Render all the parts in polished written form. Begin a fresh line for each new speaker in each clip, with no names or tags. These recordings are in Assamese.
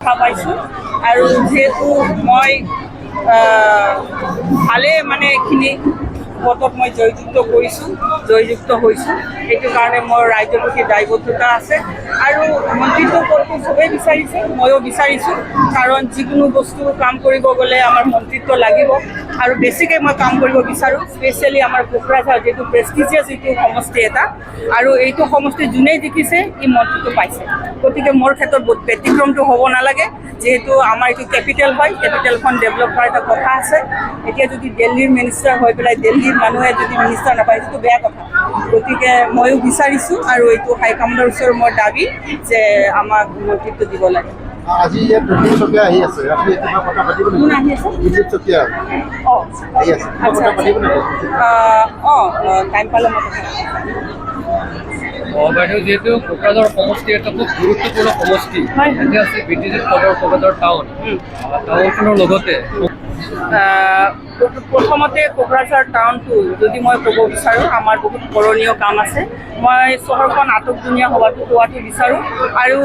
দেখা পাইছোঁ আৰু যিহেতু মই ভালে মানে এইখিনি পদত মই জয়যুক্ত হৈছোঁ সেইটো কাৰণে মোৰ ৰাইজৰ প্ৰতি দায়বদ্ধতা আছে আৰু মন্ত্ৰীত্ব পদটো চবেই বিচাৰিছে ময়ো বিচাৰিছোঁ কাৰণ যিকোনো বস্তু কাম কৰিব গ'লে আমাৰ মন্ত্ৰীত্ব লাগিব আৰু বেছিকৈ মই কাম কৰিব বিচাৰোঁ স্পেচিয়েলি আমাৰ কোকৰাঝাৰ যিটো প্ৰেষ্টিজিয়াছ যিটো সমষ্টি এটা আৰু এইটো সমষ্টি যোনেই দেখিছে ই মন্ত্ৰীত্ব পাইছে গতিকে মোৰ ক্ষেত্ৰত ব্যতিক্ৰমটো হ'ব নালাগে যিহেতু আমাৰ এইটো কেপিটেল হয় কেপিটেলখন ডেভেলপ কৰাৰ এটা কথা আছে এতিয়া যদি দিল্লীৰ মিনিষ্টাৰ হৈ পেলাই দিল্লীৰ মানুহে যদি মিনিষ্টাৰ নাপায় সেইটো বেয়া কথা গতিকে ময়ো বিচাৰিছোঁ আৰু এইটো হাইকমাণ্ডৰ ওচৰত মোৰ দাবী যে আমাক মন্ত্ৰীত্ব দিব লাগে
আজি ইয়াত দুদিন চকীয়া আহি আছে আপুনি কিবা কথা পাতিব নেকি
কোন আহি আছে
দুদিন চকীয়া আহি আছে কথা পাতিব নেকি
টাইম পালে মই
বাইদেউ যিহেতু কোকৰাঝাৰ সমষ্টি এটা খুব গুৰুত্বপূৰ্ণ সমষ্টি এতিয়া আছে বিটিজিত সদৰ কোকৰাঝাৰ টাউনখনৰ লগতে
প্ৰথমতে কোকৰাঝাৰ টাউনটো যদি মই ক'ব বিচাৰোঁ আমাৰ বহুত কৰণীয় কাম আছে মই চহৰখন আটকধুনীয়া হোৱাটো বিচাৰোঁ আৰু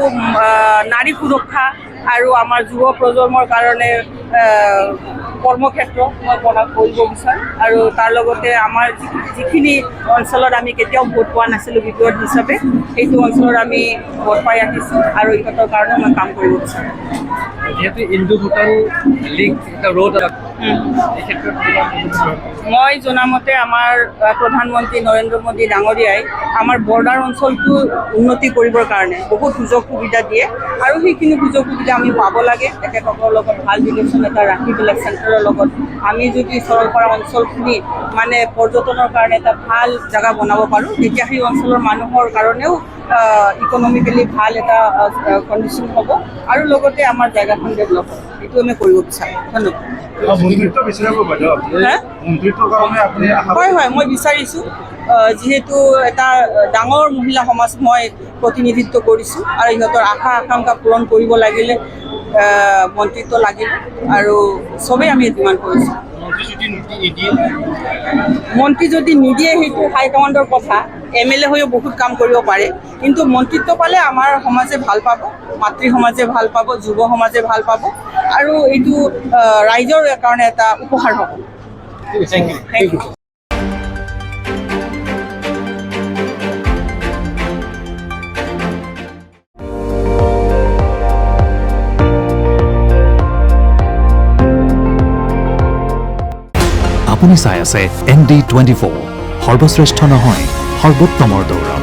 নাৰী সুৰক্ষা আৰু আমাৰ যুৱ প্ৰজন্মৰ কাৰণে কৰ্মক্ষেত্ৰ মই কৰিব বিচাৰোঁ আৰু তাৰ লগতে আমাৰ যিখিনি অঞ্চলত আমি কেতিয়াও ভোট পোৱা নাছিলোঁ বিপদ হিচাপে সেইটো অঞ্চলত আমি ভোট পাই আহিছোঁ আৰু ইহঁতৰ কাৰণে মই কাম কৰিব বিচাৰোঁ
যিহেতু ইণ্ডো ভূটান লিংক এটা ৰোড এই ক্ষেত্ৰত
মই জনামতে আমাৰ প্ৰধানমন্ত্ৰী নৰেন্দ্ৰ মোদী ডাঙৰীয়াই আমাৰ বৰ্ডাৰ অঞ্চলটো উন্নতি কৰিবৰ কাৰণে বহুত সুযোগ সুবিধা দিয়ে আৰু সেইখিনি সুযোগ সুবিধা আমি পাব লাগে তেখেতসকলৰ লগত ভাল ৰিলেশ্যন এটা ৰাখি পেলাই চেণ্টাৰৰ লগত আমি যদি সৰলপাৰা অঞ্চলখিনি মানে পৰ্যটনৰ কাৰণে এটা ভাল জেগা বনাব পাৰোঁ তেতিয়া সেই অঞ্চলৰ মানুহৰ কাৰণেও ইকনমিকেলি ভাল এটা কণ্ডিশ্যন হ'ব আৰু লগতে আমাৰ জেগাখন ডেভেলপ হ'ব এইটো আমি কৰিব বিচাৰোঁ ধন্যবাদ হয় হয় মই বিচাৰিছোঁ যিহেতু এটা ডাঙৰ মহিলা সমাজ মই প্ৰতিনিধিত্ব কৰিছোঁ আৰু ইহঁতৰ আশা আকাংক্ষা পূৰণ কৰিব লাগিলে মন্ত্ৰীত্ব লাগিব আৰু চবেই আমি ডিমাণ্ড কৰিছোঁ মন্ত্ৰী যদি নিদিয়ে সেইটো হাইকমাণ্ডৰ কথা MLA হৈও বহুত কাম কৰিব পাৰে কিন্তু মন্ত্ৰীত্ব পালে আমাৰ সমাজে ভাল পাব মাতৃ সমাজে ভাল পাব যুৱ সমাজে ভাল পাব আৰু এইটো ৰাইজৰ কাৰণে এটা উপহাৰ হ'ব থেংক ইউ
আপুনি চাই আছে ND24 সৰ্বশ্ৰেষ্ঠ নহয় সৰ্বোত্তমৰ দৌৰা